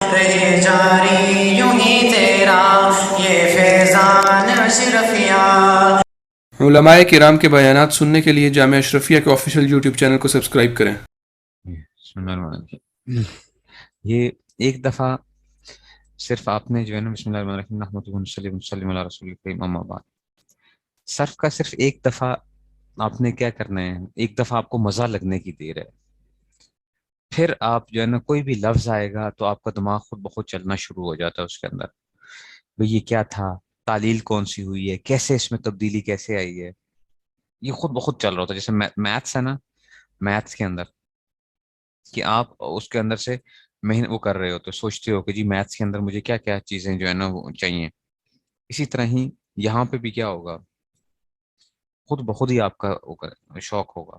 رہے جاری یوں ہی تیرا یہ فیضان اشرفیہ۔ علماء کرام کے بیانات سننے کے لیے جامعہ اشرفیہ کے آفیشیل یوٹیوب چینل کو سبسکرائب کریں۔ بسم اللہ الرحمن الرحیم۔ یہ ایک دفعہ صرف آپ نے جو ہے نا بسم اللہ الرحمن الرحیم نحمدہ ونصلی ونسلم علی رسول الکریم اما بعد، صرف کا صرف ایک دفعہ آپ نے کیا کرنا ہے، ایک دفعہ آپ کو مزہ لگنے کی دیر ہے، پھر آپ جو ہے نا کوئی بھی لفظ آئے گا تو آپ کا دماغ خود بخود چلنا شروع ہو جاتا ہے اس کے اندر، بھئی یہ کیا تھا، تعلیل کون سی ہوئی ہے، کیسے اس میں تبدیلی کیسے آئی ہے، یہ خود بخود چل رہا ہوتا ہے۔ جیسے میتھس ہے نا، میتھس کے اندر کہ آپ اس کے اندر سے محنت وہ کر رہے ہو تو سوچتے ہو کہ جی میتھس کے اندر مجھے کیا کیا چیزیں جو ہے نا وہ چاہیے، اسی طرح ہی یہاں پہ بھی کیا ہوگا، خود بخود ہی آپ کا شوق ہوگا۔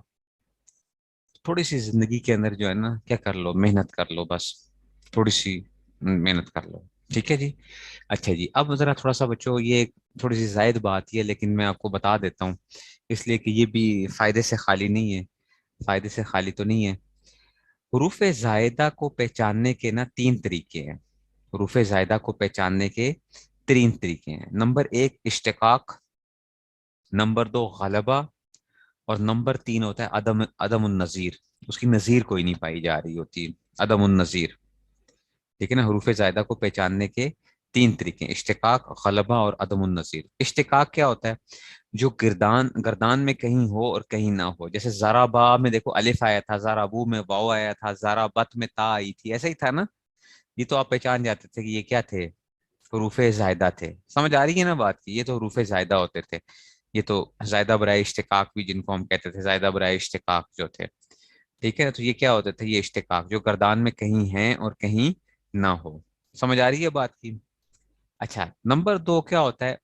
تھوڑی سی زندگی کے اندر جو ہے نا کیا کر لو، محنت کر لو، بس تھوڑی سی محنت کر لو، ٹھیک ہے جی۔ اچھا جی، اب ذرا تھوڑا سا بچوں، یہ تھوڑی سی زائد بات ہی ہے لیکن میں آپ کو بتا دیتا ہوں، اس لیے کہ یہ بھی فائدے سے خالی نہیں ہے، فائدے سے خالی تو نہیں ہے۔ حروف زائدہ کو پہچاننے کے نا تین طریقے ہیں، حروف زائدہ کو پہچاننے کے تین طریقے ہیں۔ نمبر ایک اشتقاق، نمبر دو غلبہ، اور نمبر تین ہوتا ہے عدم النظیر، اس کی نظیر کوئی نہیں پائی جا رہی ہوتی، عدم النظیر، ٹھیک ہے نا۔ حروف زائدہ کو پہچاننے کے تین طریقے ہیں، اشتقاق، غلبہ اور عدم النظیر۔ اشتقاق کیا ہوتا ہے، جو گردان میں کہیں ہو اور کہیں نہ ہو، جیسے زارابا میں دیکھو الف آیا تھا، زارابو میں واو آیا تھا، زارابت میں تا آئی تھی، ایسا ہی تھا نا، یہ تو آپ پہچان جاتے تھے کہ یہ کیا تھے، حروف زائدہ تھے۔ سمجھ آ رہی ہے نا بات کی، یہ تو حروف زائدہ ہوتے تھے، یہ تو زائدہ برائے اشتقاق بھی جن کو ہم کہتے تھے، زائدہ برائے اشتقاق جو تھے، ٹھیک ہے نا۔ تو یہ کیا ہوتے تھے، یہ اشتقاق جو گردان میں کہیں ہیں اور کہیں نہ ہو، سمجھ آ رہی ہے بات کی۔ اچھا، نمبر دو کیا ہوتا ہے،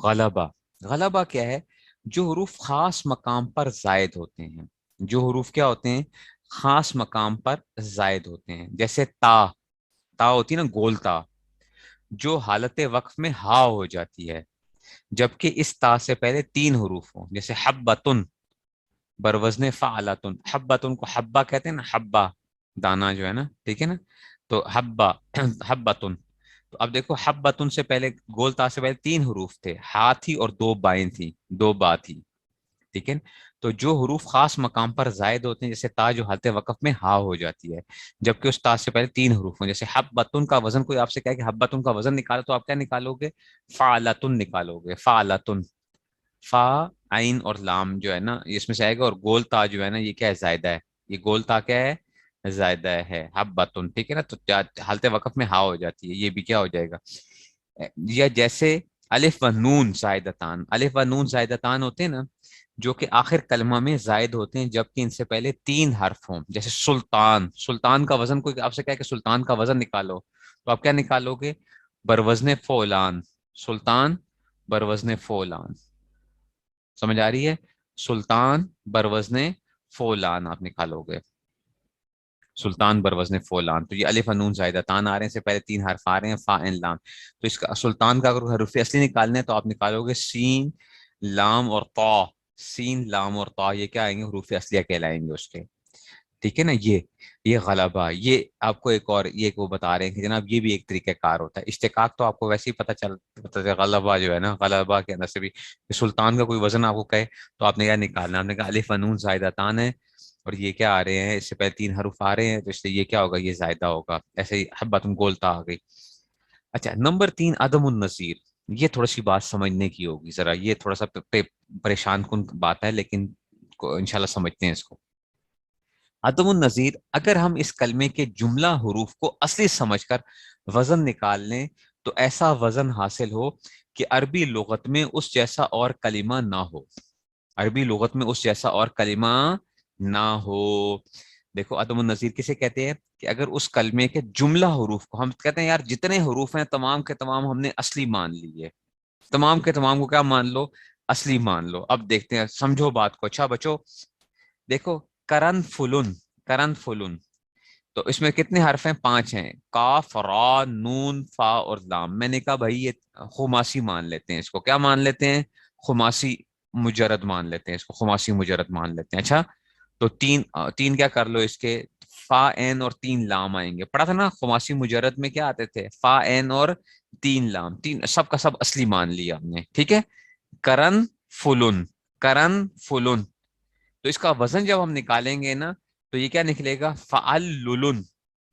غلبہ۔ غلبہ کیا ہے، جو حروف خاص مقام پر زائد ہوتے ہیں، جو حروف کیا ہوتے ہیں، خاص مقام پر زائد ہوتے ہیں، جیسے تا، تا ہوتی ہے نا گول تا، جو حالت وقف میں ہا ہو جاتی ہے، جبکہ اس تا سے پہلے تین حروف ہوں، جیسے حبتن بروزن فعلتن، حبتن کو حبہ کہتے ہیں نا، حبہ دانا جو ہے نا، ٹھیک ہے نا، تو حبہ حبتن، تو اب دیکھو حبتن سے پہلے گول تا سے پہلے تین حروف تھے، ہا تھی اور دو بائیں تھی، دو با تھی، ٹھیک ہے۔ تو جو حروف خاص مقام پر زائد ہوتے ہیں، جیسے تا جو حالت وقف میں ہا ہو جاتی ہے، جبکہ اس تا سے پہلے تین حروف ہیں، جیسے حبتن کا وزن، کوئی آپ سے کہے کہ حبتن کا وزن نکالو تو آپ کیا نکالو گے، فعلتن نکالو گے، فعلتن، فا عین اور لام جو ہے نا اس میں سے آئے گا، اور گول تا جو ہے نا یہ کیا ہے، زائدہ ہے، یہ گول تا کیا ہے، زائدہ ہے، حبتن، ٹھیک ہے نا، تو حالت وقف میں ہا ہو جاتی ہے، یہ بھی کیا ہو جائے گا، یا جیسے الف و نون زائدتان، الف و نون زائدتان ہوتے ہیں نا، جو کہ آخر کلمہ میں زائد ہوتے ہیں جبکہ ان سے پہلے تین حرف ہوں، جیسے سلطان، سلطان کا وزن، کوئی آپ سے کہے کہ سلطان کا وزن نکالو تو آپ کیا نکالو گے، بروزن فولان، سلطان بروزن فولان، سمجھ آ رہی ہے، سلطان بروزن فولان آپ نکالو گے، سلطان بروزن فولان، تو یہ الف و نون زائدتان آ رہے ہیں، سے پہلے تین حرف آ رہے ہیں، فا ان لام، تو اس کا سلطان کا اگر حروف اصلی نکالنے ہیں تو آپ نکالو گے سین لام اور طا، سین لام اور طا، یہ کیا آئیں گے، حروف اصلیہ کہلائیں گے اس کے، ٹھیک ہے نا۔ یہ غلبہ، یہ آپ کو ایک اور یہ وہ بتا رہے ہیں کہ جناب یہ بھی ایک طریقہ کار ہوتا ہے۔ اشتقاق تو آپ کو ویسے ہی پتہ چل، غلبہ جو ہے نا، غلبہ کے اندر سے بھی سلطان کا کوئی وزن آپ کو کہے تو آپ نے کیا نکالنا، آپ نے کہا الف و نون زائدتان ہے اور یہ کیا آ رہے ہیں، اس سے پہلے تین حروف آ رہے ہیں تو اس لیے یہ کیا ہوگا، یہ زائدہ ہوگا، ایسے ہی حبتن گولتا آ گئی۔ اچھا، نمبر تین عدم النظیر، یہ تھوڑی سی بات سمجھنے کی ہوگی ذرا، یہ تھوڑا سا پریشان کن بات ہے لیکن انشاءاللہ سمجھتے ہیں اس کو۔ عدم النظیر، اگر ہم اس کلمے کے جملہ حروف کو اصلی سمجھ کر وزن نکال لیں تو ایسا وزن حاصل ہو کہ عربی لغت میں اس جیسا اور کلمہ نہ ہو، عربی لغت میں اس جیسا اور کلمہ نہ ہو۔ دیکھو عدم النظیر کسے کہتے ہیں، کہ اگر اس کلمے کے جملہ حروف کو، ہم کہتے ہیں یار جتنے حروف ہیں تمام کے تمام ہم نے اصلی مان لیے، تمام کے تمام کو کیا مان لو، اصلی مان لو۔ اب دیکھتے ہیں، سمجھو بات کو، اچھا بچو دیکھو، کرن فلن، کرن فلن، تو اس میں کتنے حرف ہیں، پانچ ہیں، کاف، را، نون، فا اور لام۔ میں نے کہا بھائی یہ خماسی مان لیتے ہیں اس کو، کیا مان لیتے ہیں، خماسی مجرد مان لیتے ہیں اس کو، خماسی مجرد مان لیتے ہیں۔ اچھا، تو تین تین کیا کر لو اس کے، فا عین اور 3 لام آئیں گے. پڑھا تھا نا خماسی مجرد میں کیا آتے تھے؟ فا عین اور 3 لام، تین سب کا سب اصلی مان لیا ہم نے. ٹھیک ہے، کرن فلن، کرن فلن. تو اس کا وزن جب ہم نکالیں گے نا تو یہ کیا نکلے گا؟ فعللن،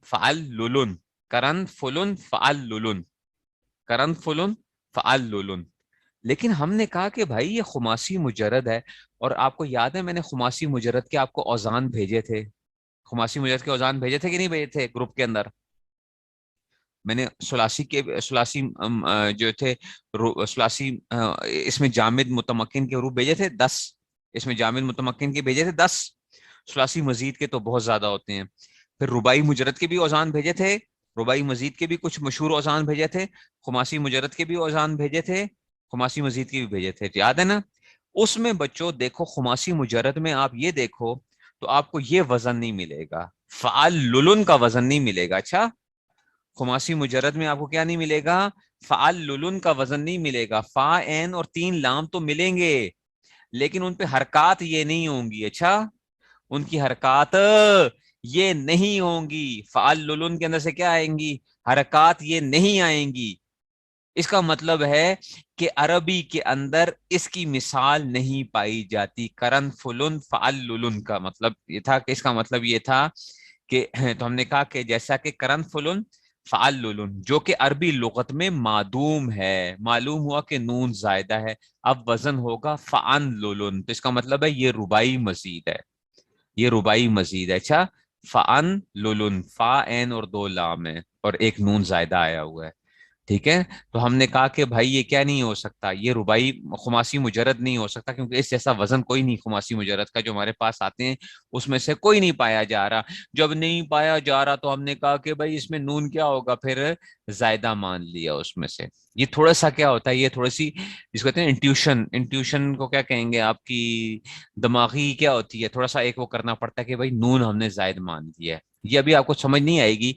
فعللن، کرن فلن فعللن، کرن فلن فعللن. لیکن ہم نے کہا کہ بھائی یہ خماسی مجرد ہے، اور آپ کو یاد ہے میں نے خماسی مجرد کے آپ کو اوزان بھیجے تھے، خماسی مجرد کے اوزان بھیجے تھے کہ نہیں بھیجے تھے گروپ کے اندر؟ میں نے ثلاثی کے ثلاثی جو تھے ثلاثی اس میں جامد متمکن کے حروف بھیجے تھے 10، اس میں جامد متمکن کے بھیجے تھے 10، ثلاثی مزید کے تو بہت زیادہ ہوتے ہیں. پھر رباعی مجرد کے بھی اوزان بھیجے تھے، رباعی مزید کے بھی کچھ مشہور اوزان بھیجے تھے، خماسی مجرد کے بھی اوزان بھیجے تھے، خماسی مزید کے بھی بھیجے تھے. یاد ہے نا؟ اس میں بچوں دیکھو خماسی مجرد میں آپ یہ دیکھو تو آپ کو یہ وزن نہیں ملے گا، فعللن کا وزن نہیں ملے گا. اچھا، خماسی مجرد میں آپ کو کیا نہیں ملے گا؟ فعللن کا وزن نہیں ملے گا. فا عین اور 3 لام تو ملیں گے لیکن ان پہ حرکات یہ نہیں ہوں گی. اچھا، ان کی حرکات یہ نہیں ہوں گی. فعللن کے اندر سے کیا آئیں گی؟ حرکات یہ نہیں آئیں گی. اس کا مطلب ہے کہ عربی کے اندر اس کی مثال نہیں پائی جاتی. کرن فلن فعللن کا مطلب یہ تھا کہ اس کا مطلب یہ تھا کہ تو ہم نے کہا کہ جیسا کہ کرن فلن فعللن جو کہ عربی لغت میں معدوم ہے، معلوم ہوا کہ نون زائدہ ہے، اب وزن ہوگا فعنللن. تو اس کا مطلب ہے یہ رباعی مزید ہے، یہ رباعی مزید ہے. اچھا، فعنللن، فا عین اور 2 لام ہے اور ایک نون زائدہ آیا ہوا ہے. ٹھیک ہے، تو ہم نے کہا کہ بھائی یہ کیا نہیں ہو سکتا؟ یہ رباعی خماسی مجرد نہیں ہو سکتا کیونکہ اس جیسا وزن کوئی نہیں خماسی مجرد کا جو ہمارے پاس آتے ہیں اس میں سے کوئی نہیں پایا جا رہا. جب نہیں پایا جا رہا تو ہم نے کہا کہ بھائی اس میں نون کیا ہوگا؟ پھر زائدہ مان لیا اس میں سے. یہ تھوڑا سا کیا ہوتا ہے، یہ تھوڑی سی جس کو کہتے ہیں انٹیوشن، انٹیوشن کو کیا کہیں گے؟ آپ کی دماغی کیا ہوتی ہے، تھوڑا سا ایک وہ کرنا پڑتا ہے کہ بھائی نون ہم نے زائد مان دیا ہے. یہ ابھی آپ کو سمجھ نہیں آئے گی،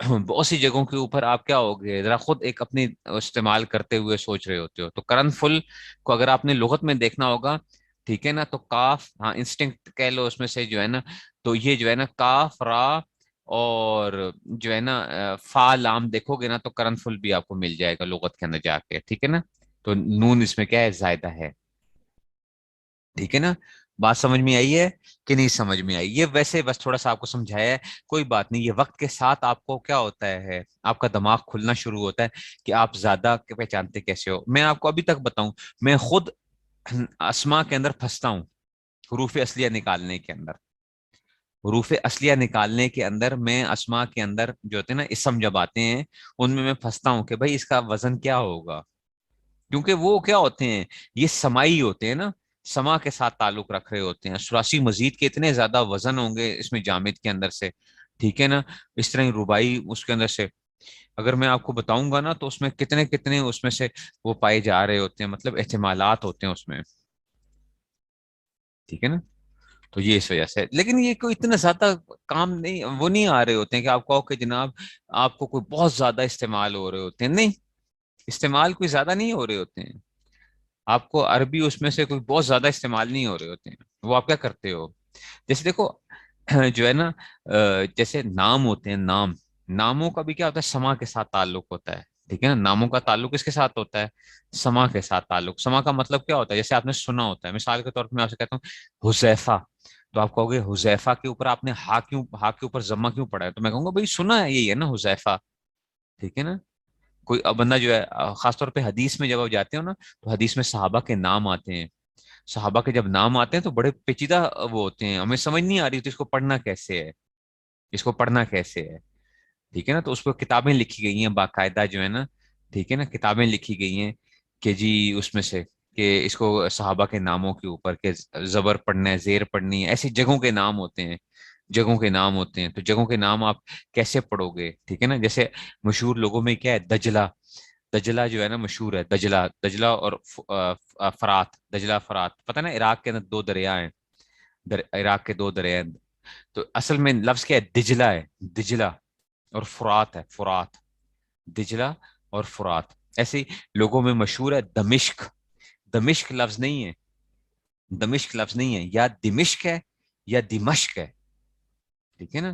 بہت سی جگہوں کے اوپر آپ کیا ہوگے ذرا خود ایک اپنی استعمال کرتے ہوئے سوچ رہے ہوتے ہو. تو کرن فل کو اگر آپ نے لغت میں دیکھنا ہوگا، ٹھیک ہے نا، تو کاف، ہاں انسٹنکٹ کہہ لو اس میں سے جو ہے نا، تو یہ جو ہے نا کاف را اور جو ہے نا فا لام دیکھو گے نا تو کرن فل بھی آپ کو مل جائے گا لغت کے اندر جا کے. ٹھیک ہے نا، تو نون اس میں کیا ہے؟ زائدہ ہے. ٹھیک ہے نا، بات سمجھ میں آئی ہے کہ نہیں سمجھ میں آئی؟ یہ ویسے بس تھوڑا سا آپ کو سمجھایا ہے، کوئی بات نہیں. یہ وقت کے ساتھ آپ کو کیا ہوتا ہے، آپ کا دماغ کھلنا شروع ہوتا ہے کہ آپ زیادہ پہچانتے کیسے ہو. میں آپ کو ابھی تک بتاؤں، میں خود اسما کے اندر پھنستا ہوں، حروف اصلیہ نکالنے کے اندر، حروف اصلیہ نکالنے کے اندر میں اسما کے اندر جو ہوتے ہیں نا اسم جب آتے ہیں ان میں پھنستا ہوں کہ بھائی اس کا وزن کیا ہوگا، کیونکہ وہ کیا ہوتے ہیں، یہ سمائی ہوتے ہیں نا، سما کے ساتھ تعلق رکھ رہے ہوتے ہیں. ثلاثی مزید کے اتنے زیادہ وزن ہوں گے اس میں جامد کے اندر سے. ٹھیک ہے نا، اس طرح رباعی اس کے اندر سے اگر میں آپ کو بتاؤں گا نا تو اس میں کتنے کتنے اس میں سے وہ پائے جا رہے ہوتے ہیں، مطلب احتمالات ہوتے ہیں اس میں. ٹھیک ہے نا، تو یہ اس وجہ سے، لیکن یہ کوئی اتنا زیادہ کام نہیں، وہ نہیں آ رہے ہوتے ہیں کہ آپ کہو کہ جناب آپ کو کوئی بہت زیادہ استعمال ہو رہے ہوتے ہیں. نہیں، استعمال کوئی زیادہ نہیں ہو رہے ہوتے ہیں. آپ کو عربی اس میں سے کوئی بہت زیادہ استعمال نہیں ہو رہے ہوتے ہیں. وہ آپ کیا کرتے ہو، جیسے دیکھو جو ہے نا جیسے نام ہوتے ہیں، نام، ناموں کا بھی کیا ہوتا ہے؟ سما کے ساتھ تعلق ہوتا ہے. ٹھیک ہے نا، ناموں کا تعلق کس کے ساتھ ہوتا ہے؟ سما کے ساتھ تعلق. سما کا مطلب کیا ہوتا ہے؟ جیسے آپ نے سنا ہوتا ہے، مثال کے طور پر میں آپ سے کہتا ہوں حذیفہ، تو آپ کہو گے حذیفہ کے اوپر آپ نے ہا کیوں، ہا کے اوپر ضمہ کیوں پڑا ہے؟ تو میں کہوں گا بھائی سنا ہے، یہی ہے نا حذیفہ. ٹھیک ہے نا، کوئی بندہ جو ہے خاص طور پہ حدیث میں جب آپ جاتے ہو نا تو حدیث میں صحابہ کے نام آتے ہیں. صحابہ کے جب نام آتے ہیں تو بڑے پیچیدہ وہ ہوتے ہیں، ہمیں سمجھ نہیں آ رہی تو اس کو پڑھنا کیسے ہے، اس کو پڑھنا کیسے ہے. ٹھیک ہے نا، تو اس پہ کتابیں لکھی گئی ہیں باقاعدہ جو ہے نا. ٹھیک ہے نا، کتابیں لکھی گئی ہیں کہ جی اس میں سے کہ اس کو صحابہ کے ناموں کے اوپر کہ زبر پڑھنا ہے، زیر پڑھنی ہے، ایسی جگہوں کے نام ہوتے ہیں، جگہوں کے نام ہوتے ہیں. تو جگہوں کے نام آپ کیسے پڑھو گے؟ ٹھیک ہے نا، جیسے مشہور لوگوں میں کیا ہے؟ دجلہ، دجلہ جو ہے نا مشہور ہے، دجلہ، دجلہ اور فرات، دجلہ فرات. پتہ نا عراق کے اندر 2 دریا ہیں، عراق کے 2 دریا ہیں. تو اصل میں لفظ کیا ہے؟ دجلہ ہے، دجلہ، اور فرات ہے، فرات، دجلہ اور فرات. ایسے ہی لوگوں میں مشہور ہے دمشق. دمشق لفظ نہیں ہے، دمشق لفظ نہیں ہے، یا دمشق ہے یا دمشق ہے. ٹھیک ہے نا،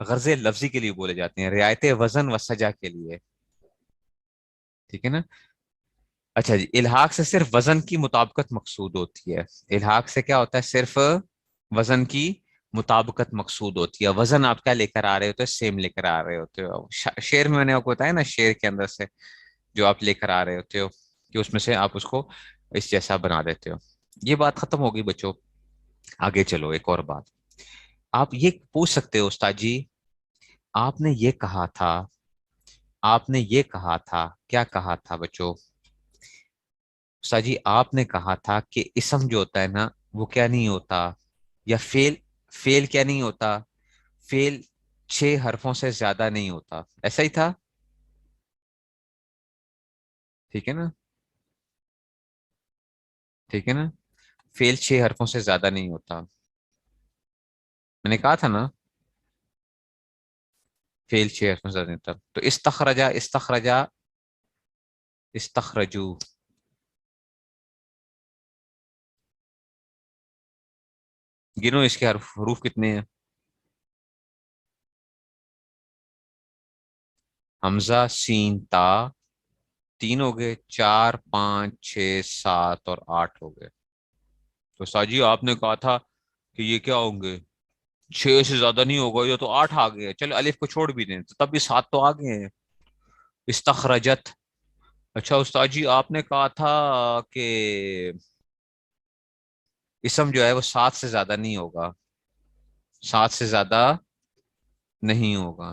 غرض لفظی کے لیے بولے جاتے ہیں، رعایت وزن و سجا کے لیے، ٹھیک ہے نا. اچھا جی، الحاق سے صرف وزن کی مطابقت مقصود ہوتی ہے. الحاق سے کیا ہوتا ہے؟ صرف وزن کی مطابقت مقصود ہوتی ہے. وزن آپ کیا لے کر آ رہے ہوتے ہیں؟ سیم لے کر آ رہے ہوتے ہو. شعر میں نے آپ کو بتایا نا، شعر کے اندر سے جو آپ لے کر آ رہے ہوتے ہو کہ اس میں سے آپ اس کو اس جیسا بنا دیتے ہو. یہ بات ختم ہوگی بچوں. آگے چلو، ایک اور بات آپ یہ پوچھ سکتے ہو، استاد جی آپ نے یہ کہا تھا، آپ نے یہ کہا تھا. کیا کہا تھا بچوں؟ استاد جی آپ نے کہا تھا کہ اسم جو ہوتا ہے نا وہ کیا نہیں ہوتا، یا فیل، فیل کیا نہیں ہوتا، فیل 6 حرفوں سے زیادہ نہیں ہوتا. ایسا ہی تھا، ٹھیک ہے نا، ٹھیک ہے نا. فیل 6 حرفوں سے زیادہ نہیں ہوتا، میں نے کہا تھا نا. فیل 6 حرفوں سے زیادہ نہیں ہوتا. تو استخرجا، استخرجا، استخرجو. گنو اس کے حروف کتنے ہیں؟ حمزہ، سین، تا، 3 ہو گئے، 4 5 6 7 اور 8 ہو گئے. تو ساجی آپ نے کہا تھا کہ یہ کیا ہوں گے، 6 سے زیادہ نہیں ہوگا، یہ تو 8 آ گئے. چلو الف کو چھوڑ بھی دیں تو تب بھی 7 تو آ گئے ہیں. استخرجت. اچھا استاد جی آپ نے کہا تھا کہ اسم جو ہے وہ 7 سے زیادہ نہیں ہوگا، 7 سے زیادہ نہیں ہوگا.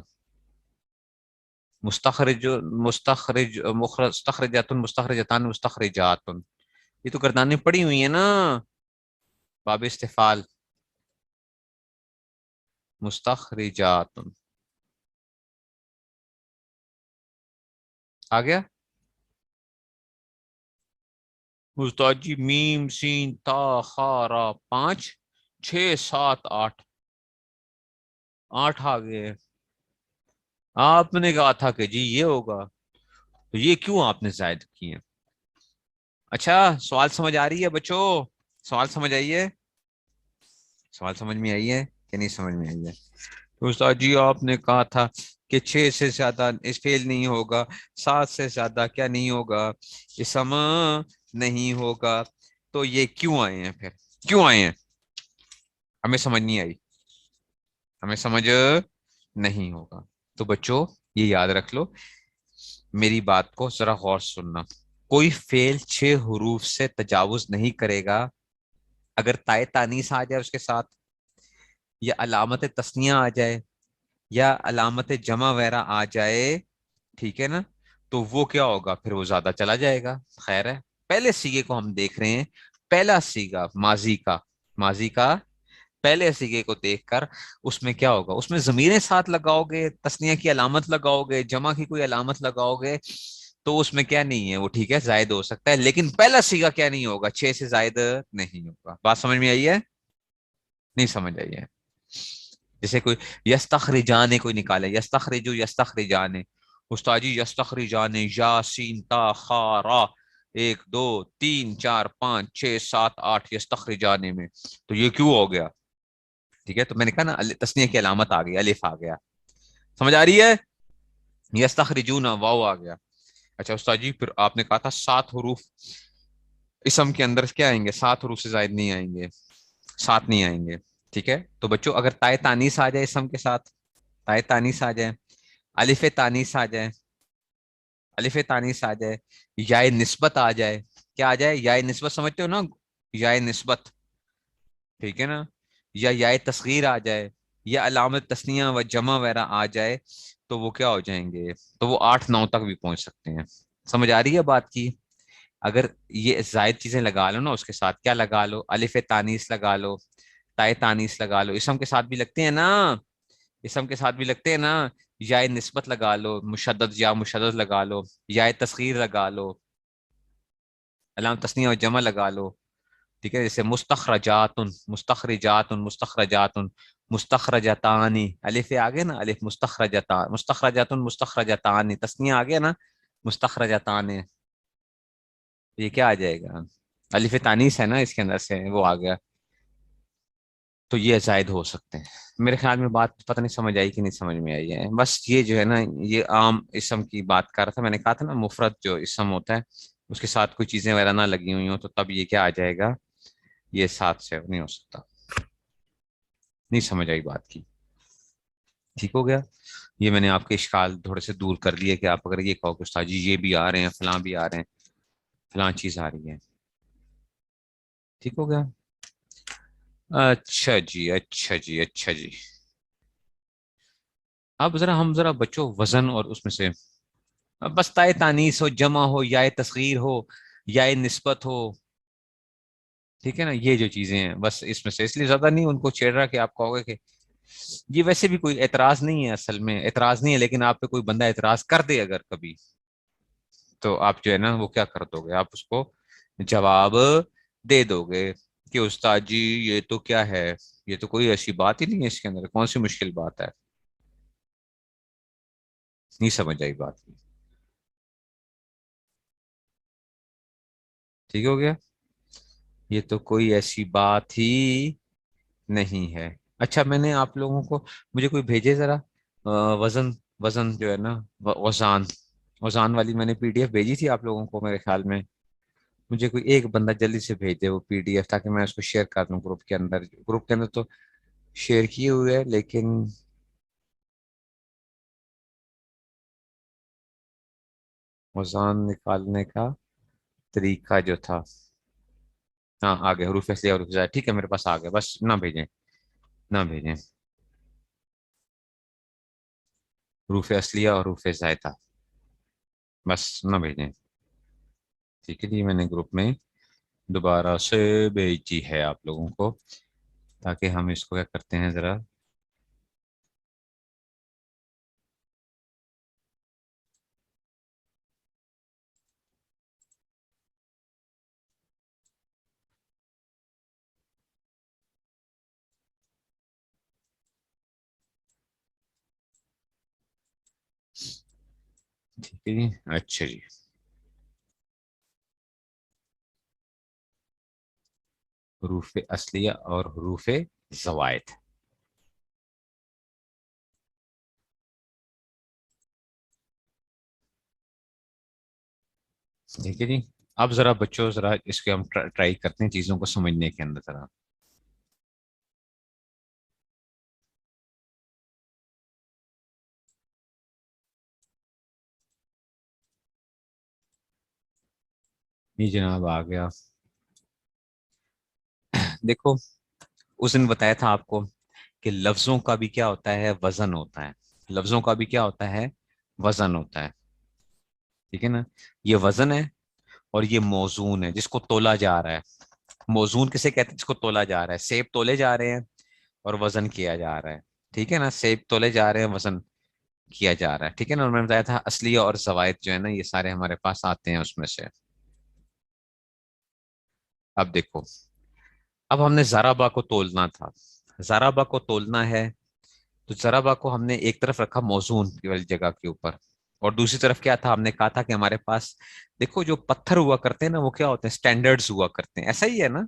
مستخرج، مستخرج، مستخرجات، مستخرجتان، مستخرجات. یہ تو گردانیں پڑی ہوئی ہیں نا، باب استفال. مستخرجات آ گیا. استاد جی میم، سین، تا، خا، را، 5 6 7 8، 8 آ گئے. آپ نے کہا تھا کہ جی یہ ہوگا، تو یہ کیوں آپ نے زائد کیے؟ اچھا سوال سمجھ آ رہی ہے بچوں؟ سوال سمجھ آئی ہے؟ سوال سمجھ میں آئی ہے کہ نہیں سمجھ میں آئی ہے؟ تو استاد جی آپ نے کہا تھا کہ 6 سے زیادہ اس فیل نہیں ہوگا، 7 سے زیادہ کیا نہیں ہوگا، اسم نہیں ہوگا. تو یہ کیوں آئے ہیں پھر؟ کیوں آئے ہیں؟ ہمیں سمجھ نہیں آئی، ہمیں سمجھ نہیں ہوگا. تو بچوں یہ یاد رکھ لو، میری بات کو ذرا غور سننا. کوئی فعل 6 حروف سے تجاوز نہیں کرے گا اگر تائے تانیث آ جائے اس کے ساتھ، یا علامت تثنیہ آ جائے، یا علامت جمع وغیرہ آ جائے، ٹھیک ہے نا. تو وہ کیا ہوگا پھر؟ وہ زیادہ چلا جائے گا. خیر ہے، پہلے سیگے کو ہم دیکھ رہے ہیں. پہلا سیگا ماضی کا، ماضی کا پہلے سیگے کو دیکھ کر اس میں کیا ہوگا؟ اس میں ضمیریں ساتھ لگاؤ گے، تثنیہ کی علامت لگاؤ گے، جمع کی کوئی علامت لگاؤ گے، تو اس میں کیا نہیں ہے وہ ٹھیک ہے زائد ہو سکتا ہے. لیکن پہلا سیگا کیا نہیں ہوگا؟ 6 سے زائد نہیں ہوگا. بات سمجھ میں آئی ہے؟ نہیں سمجھ آئی ہے؟ جیسے کوئی یستخرجان کوئی نکالے، یستخرجو، یستخرجان. استاد جی یستخرجان، یا، سین، تا، خا، را، 1 2 3 4 5 6 7 8 یستخرجانے میں. تو یہ کیوں ہو گیا؟ ٹھیک ہے، تو میں نے کہا نا تسنیہ کی علامت آ گئی، الف آ گیا. سمجھ آ رہی ہے؟ یستخرجون واو آ گیا. اچھا استاد جی پھر آپ نے کہا تھا 7 حروف اسم کے اندر کیا آئیں گے؟ 7 حروف سے زائد نہیں آئیں گے، 7 نہیں آئیں گے. ٹھیک ہے، تو بچوں اگر تائے تانیث آ جائے اسم کے ساتھ، تائے تانیث آ جائے، الف تانیث آ جائے، الف تانیث آ جائے، یا نسبت آ جائے. کیا آ جائے؟ یا نسبت سمجھتے ہو نا، یا نسبت، ٹھیک ہے نا، یا تصغیر آ جائے، یا علامت تثنیہ و جمع وغیرہ آ جائے، تو وہ کیا ہو جائیں گے؟ تو وہ 8 9 تک بھی پہنچ سکتے ہیں. سمجھ آ رہی ہے بات کی؟ اگر یہ زائد چیزیں لگا لو نا اس کے ساتھ، کیا لگا لو؟ الف تانیث لگا لو، تائے تانیث لگا لو، اسم کے ساتھ بھی لگتے ہیں نا، اسم کے ساتھ بھی لگتے ہیں نا. یا نسبت لگا لو، مشدد یا مشدد لگا لو، یا تصغیر لگا لو، علامت تثنیہ و جمع لگا لو. ٹھیک ہے، جیسے مستخرجات، مستخرجات، مستخرجات، مستخرجتان، الف آگے نا، الف مستخرجتان، مستخرجات، مستخرجتان، تسنیہ آگے نا، مستخرجتان. یہ کیا آ جائے گا؟ الف تانیث ہے نا اس کے اندر سے، وہ آ گیا. تو یہ زائد ہو سکتے ہیں. میرے خیال میں بات پتہ نہیں سمجھ آئی کہ نہیں سمجھ میں آئی ہے. بس یہ جو ہے نا یہ عام اسم کی بات کر رہا تھا. میں نے کہا تھا نا مفرد جو اسم ہوتا ہے اس کے ساتھ کوئی چیزیں وغیرہ نہ لگی ہوئی ہوں تو تب یہ کیا آ جائے گا, یہ ساتھ سے نہیں ہو سکتا. نہیں سمجھ آئی بات کی, ٹھیک ہو گیا. یہ میں نے آپ کے اشکال تھوڑے سے دور کر لیے کہ آپ اگر یہ کہو کہ استاد جی یہ بھی آ رہے ہیں فلاں بھی آ رہے ہیں فلاں چیز آ رہی ہے, ٹھیک ہو گیا. اچھا جی اچھا جی اچھا جی. اب ہم ذرا بچوں وزن اور اس میں سے بس تائے تانیث ہو, جمع ہو, یا تصغیر ہو, یا نسبت ہو, ٹھیک ہے نا, یہ جو چیزیں ہیں بس اس میں سے, اس لیے زیادہ نہیں ان کو چھیڑ رہا کہ آپ کہو گے کہ یہ ویسے بھی کوئی اعتراض نہیں ہے, اصل میں اعتراض نہیں ہے, لیکن آپ پہ کوئی بندہ اعتراض کر دے اگر کبھی تو آپ جو ہے نا وہ کیا کر دو گے, آپ اس کو جواب دے دو گے کہ استاد جی یہ تو کیا ہے, یہ تو کوئی ایسی بات ہی نہیں ہے, اس کے اندر کون سی مشکل بات ہے. نہیں سمجھ آئی بات کی, ٹھیک ہو گیا. یہ تو کوئی ایسی بات ہی نہیں ہے. اچھا میں نے آپ لوگوں کو, مجھے کوئی بھیجے ذرا وزن, وزن جو ہے نا وزان, وزان والی میں نے پی ڈی ایف بھیجی تھی آپ لوگوں کو میرے خیال میں. مجھے کوئی ایک بندہ جلدی سے بھیج دے وہ پی ڈی ایف تاکہ میں اس کو شیئر کر دوں گروپ کے اندر. گروپ کے اندر تو شیئر کیے ہوئے ہے لیکن وزان نکالنے کا طریقہ جو تھا, ہاں آ گیا حروف اصلیہ اور حروف زائدہ, ٹھیک ہے میرے پاس آ گیا. بس نہ بھیجیں نہ بھیجیں حروف اصلیہ اور حروف زائدہ, بس نہ بھیجیں, ٹھیک ہے جی. میں نے گروپ میں دوبارہ سے بھیجی ہے آپ لوگوں کو تاکہ ہم اس کو کیا کرتے ہیں ذرا ٹھیک ہے جی. اچھا جی, حروف اصلیہ اور حروف زوائد. ٹھیک ہے جی. اب ذرا بچوں ذرا اس کے ہم ٹرائی کرتے ہیں چیزوں کو سمجھنے کے اندر ذرا. یہ جناب آ گیا. دیکھو اس دن بتایا تھا آپ کو کہ لفظوں کا بھی کیا ہوتا ہے, وزن ہوتا ہے. لفظوں کا بھی کیا ہوتا ہے, وزن ہوتا ہے, ٹھیک ہے نا. یہ وزن ہے اور یہ موزون ہے جس کو تولا جا رہا ہے. موزون کسے کہتے ہیں, جس کو تولا جا رہا ہے. سیب تولے جا رہے ہیں اور وزن کیا جا رہا ہے, ٹھیک ہے نا. سیب تولے جا رہے ہیں, وزن کیا جا رہا ہے, ٹھیک ہے نا. اور میں نے بتایا تھا اصلیہ اور زوائد جو ہے نا یہ سارے ہمارے پاس آتے ہیں اس میں سے. اب دیکھو, اب ہم نے ضربہ کو تولنا تھا, ضربہ کو تولنا ہے تو ضربہ کو ہم نے ایک طرف رکھا موزون کی والی جگہ کے اوپر, اور دوسری طرف کیا تھا, ہم نے کہا تھا کہ ہمارے پاس دیکھو جو پتھر ہوا کرتے ہیں نا وہ کیا ہوتے ہیں, سٹینڈرڈز ہوا کرتے ہیں. ایسا ہی ہے نا,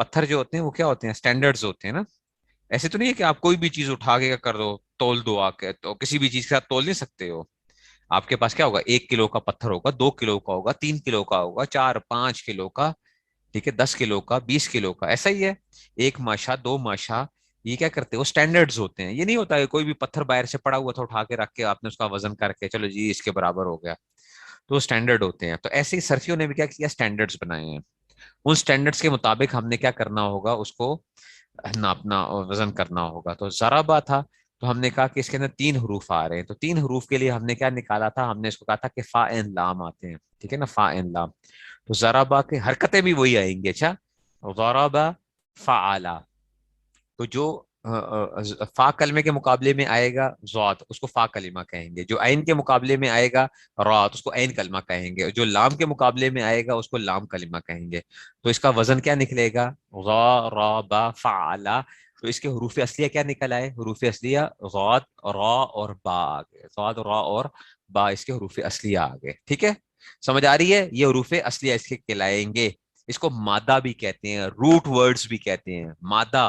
پتھر جو ہوتے ہیں وہ کیا ہوتے ہیں, سٹینڈرڈز ہوتے ہیں نا. ایسے تو نہیں ہے کہ آپ کوئی بھی چیز اٹھا کے کر دو تول دو آ کے, تو کسی بھی چیز کے ساتھ تول نہیں سکتے ہو. آپ کے پاس کیا ہوگا, 1 کلو کا پتھر ہوگا, 2 کلو کا ہوگا, 3 کلو کا ہوگا, 4 5 کلو کا, ٹھیک ہے, 10 کلو کا, 20 کلو کا. ایسا ہی ہے. ایک ماشا, 2 ماشا, یہ کیا کرتے ہیں, وہ سٹینڈرڈز ہوتے ہیں. یہ نہیں ہوتا ہے کوئی بھی پتھر باہر سے پڑا ہوا تھا اٹھا کے رکھ کے آپ نے اس کا وزن کر کے چلو جی اس کے برابر ہو گیا, تو وہ سٹینڈرڈ ہوتے ہیں. تو ایسے ہی سرفیوں نے بھی کیا کیا, سٹینڈرڈز بنائے ہیں. ان سٹینڈرڈز کے مطابق ہم نے کیا کرنا ہوگا, اس کو ناپنا اور وزن کرنا ہوگا. تو ضربہ تھا تو ہم نے کہا کہ اس کے اندر 3 حروف آ رہے ہیں, تو 3 حروف کے لیے ہم نے کیا نکالا تھا, ہم نے اس کو کہا تھا کہ فا عین لام آتے ہیں, ٹھیک ہے نا, فا عین لام. تو ضربہ کے حرکتیں بھی وہی آئیں گے. اچھا, ضربہ فعلا, تو جو فا کلمے کے مقابلے میں آئے گا ضاد, اس کو فا کلمہ کہیں گے. جو عین کے مقابلے میں آئے گا را, اس کو عین کلمہ کہیں گے. جو لام کے مقابلے میں آئے گا اس کو لام کلمہ کہیں گے. تو اس کا وزن کیا نکلے گا, ضرب فعلا. تو اس کے حروف اصلیہ کیا نکل آئے, حروف اصلیہ ضاد, را اور با آ گئے. ضاد, را اور با اس کے حروف اصلیہ آ گئے. ٹھیک ہے, سمجھ آ رہی ہے. یہ حروف اصلیہ اس کے کہلائیں گے. اس کو مادہ بھی کہتے ہیں, روٹ ورڈز بھی کہتے ہیں. مادہ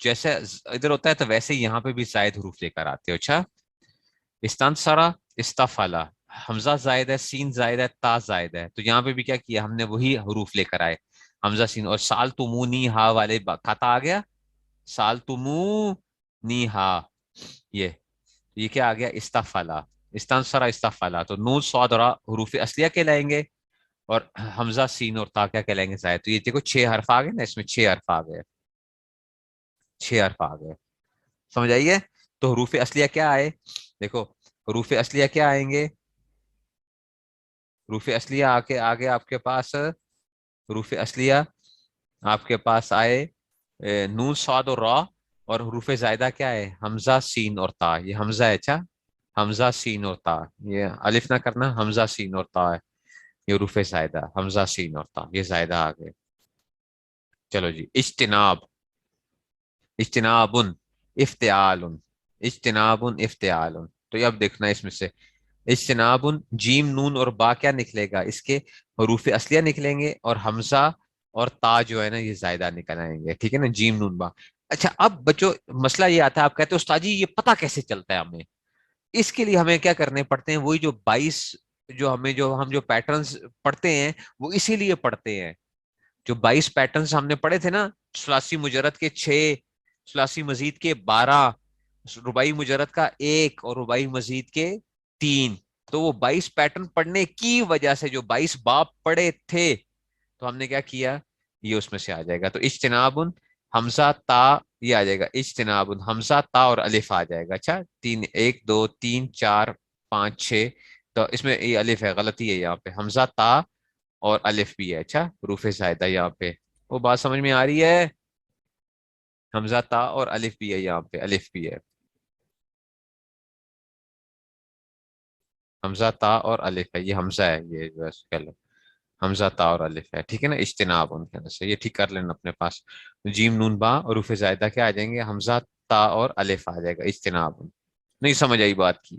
جیسے ادھر ہوتا ہے تو ویسے ہی یہاں پہ بھی زائد حروف لے کر آتے ہو. اچھا استنصرا استفلا، حمزہ زائد ہے، سین زائد ہے، تا زائد ہے، تو یہاں پہ بھی کیا کیا ہم نے وہی حروف لے کر آئے حمزہ سین. اور سال تمونی ہا والے کھاتا آ گیا، سال تمو نی ہا، یہ کیا آ گیا استفلا. استنصرا استفلا، تو نون صاد اور حروف اصلیہ کہلائیں گے، اور حمزہ سین اور تا کیا کہلائیں گے زائد. تو یہ دیکھو 6 حرف آ گئے نا، اس میں 6 حرف آ گئے، 6 حرف آ گئے. سمجھ آئیے؟ تو حروف اصلیہ کیا آئے؟ دیکھو حروف اصلیہ کیا آئیں گے؟ حروف اصلیہ آگے آپ کے پاس حروف اصلیہ آپ کے پاس آئے نون صاد اور را، اور حروف زائدہ کیا ہے؟ حمزہ سین اور تا. یہ حمزہ ہے، اچھا حمزہ سین اور تا، یہ الف نہ کرنا، حمزہ سین اور تا ہے یہ حروف زائدہ، حمزہ سین اور تا یہ زائدہ آ گئے. چلو جی اجتناب، اجتناب افتعال، اجتناب افتعال. تو یہ اب دیکھنا اس میں سے اجتناب جیم نون اور با کیا نکلے گا؟ اس کے حروف اصلیہ نکلیں گے، اور حمزہ اور تا جو ہے نا یہ زائدہ نکل آئیں گے. ٹھیک ہے نا، جیم نون با. اچھا اب بچوں مسئلہ یہ آتا ہے، آپ کہتے ہیں استاد جی یہ پتہ کیسے چلتا ہے ہمیں؟ اس کے لیے ہمیں کیا کرنے پڑتے ہیں؟ وہی جو 22 جو ہم جو پیٹرنز پڑھتے ہیں وہ اسی لیے پڑھتے ہیں. جو 22 پیٹرنز ہم نے پڑھے تھے نا، ثلاثی مجرد کے 6، ثلاثی مزید کے 12، رباعی مجرد کا 1 اور رباعی مزید کے 3، تو وہ 22 پیٹرن پڑھنے کی وجہ سے جو 22 باب پڑھے تھے، تو ہم نے کیا کیا؟ یہ اس میں سے آ جائے گا. تو اجتناب حمزہ تا یہ آ جائے گا، اجتناب حمزہ تا اور الف آ جائے گا. اچھا 3 1 2 3 4 5 6، تو اس میں یہ الف ہے، غلطی ہے یہاں پہ، حمزہ تا اور الف بھی ہے. اچھا حروف زائدہ یہاں پہ، وہ بات سمجھ میں آ رہی ہے؟ حمزہ تا اور الف بھی ہے یہاں پہ، الف بھی ہے، حمزہ تا اور الف ہے، یہ حمزہ ہے، یہ جو ہے کہہ لو حمزہ تا اور الف ہے. ٹھیک ہے نا، اجتناب ان کے اندر سے یہ ٹھیک کر لینا اپنے پاس. جیم نون با اور حروف زائدہ کیا آ جائیں گے؟ حمزہ تا اور الف آ جائے گا، اجتناب. نہیں سمجھ آئی بات کی؟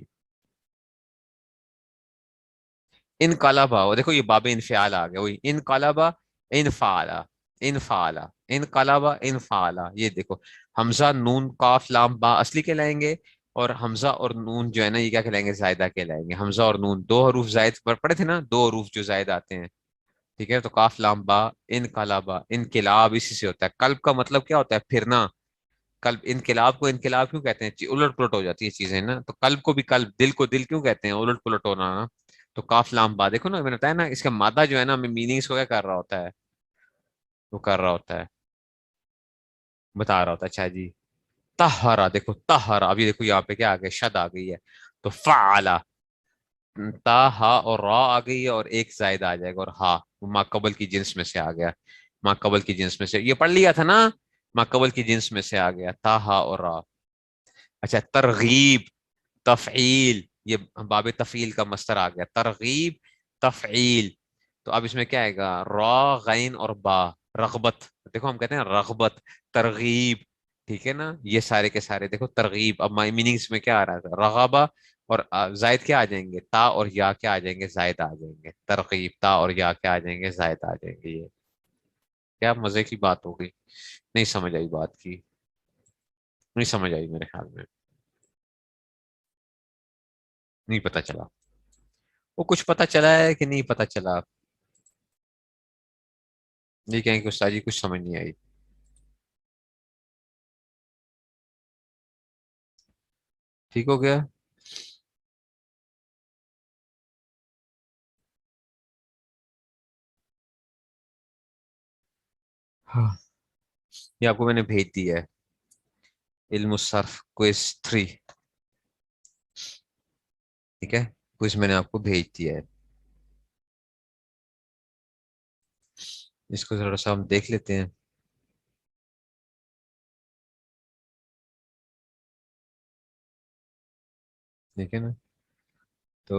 انقلبا، دیکھو یہ باب انفعال آ گیا، وہی انقلبا انفعالا، انفعالا انقلبا انفعالا. یہ دیکھو حمزہ نون قاف لام با اصلی کہلائیں گے، اور حمزہ اور نون جو ہے نا یہ کیا کہلائیں گے؟ زائدہ کہلائیں گے. حمزہ اور نون دو حروف زائد پر پڑے تھے نا، دو حروف جو زائد آتے ہیں. ٹھیک ہے، تو قاف لام با انقلبا، انقلاب اسی سے ہوتا ہے. قلب کا مطلب کیا ہوتا ہے؟ پھرنا. قلب، انقلاب کو انقلاب کیوں کہتے ہیں؟ الٹ پلٹ ہو جاتی ہے چیزیں نا. تو قلب کو بھی قلب، دل کو دل کیوں کہتے ہیں؟ الٹ پلٹ ہونا نا. تو کاف لام با دیکھو نا، میں نے بتایا نا اس کا مادہ جو ہے نا ہمیں میننگس کو کیا کر رہا ہوتا ہے؟ وہ کر رہا ہوتا ہے، بتا رہا ہوتا ہے. اچھا جی طہرا، دیکھو طہرا، ابھی دیکھو یہاں پہ کیا آ گیا؟ شد آ گئی ہے. تو فعلا، تا ہا اور را آ گئی ہے، اور ایک زائد آ جائے گا، اور ہا ما قبل کی جنس میں سے آ گیا. ما قبل کی جنس میں سے یہ پڑھ لیا تھا نا، ما قبل کی جنس میں سے آ گیا تا ہا اور را. اچھا ترغیب تفعیل، یہ باب تفعیل کا مصدر آ گیا، ترغیب تفعیل. تو اب اس میں کیا آئے گا؟ را غین اور با، رغبت. دیکھو ہم کہتے ہیں رغبت، ترغیب. ٹھیک ہے نا، یہ سارے کے سارے دیکھو ترغیب. اب مائی میننگس میں کیا آ رہا تھا؟ رغبہ اور زائد کیا آ جائیں گے؟ تا اور یا کیا آ جائیں گے؟ زائد آ جائیں گے. ترغیب تا اور یا کیا آ جائیں گے؟ زائد آ جائیں گے. یہ کیا مزے کی بات ہو گئی؟ نہیں سمجھ آئی بات کی؟ نہیں سمجھ آئی میرے خیال میں، نہیں پتا چلا. وہ کچھ پتا چلا ہے کہ نہیں پتا چلا؟ یہ کہیں کہ استاد جی کچھ سمجھ نہیں آئی. ٹھیک ہو گیا؟ ہاں یہ آپ کو میں نے بھیج دی ہے، علم الصرف کوئز 3. ٹھیک ہے، کوئز میں نے آپ کو بھیج دیا ہے، اس کو تھوڑا سا ہم دیکھ لیتے ہیں. ٹھیک ہے نا، تو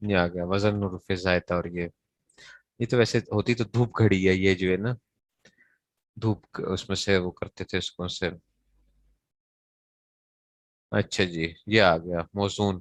یہ آ گیا وزن حروف زائدہ. اور یہ تو ویسے ہوتی تو دھوپ گھڑی ہے، یہ جو ہے نا دھوپ اس میں سے وہ کرتے تھے اس کو سے. اچھا جی یہ آ گیا موزون.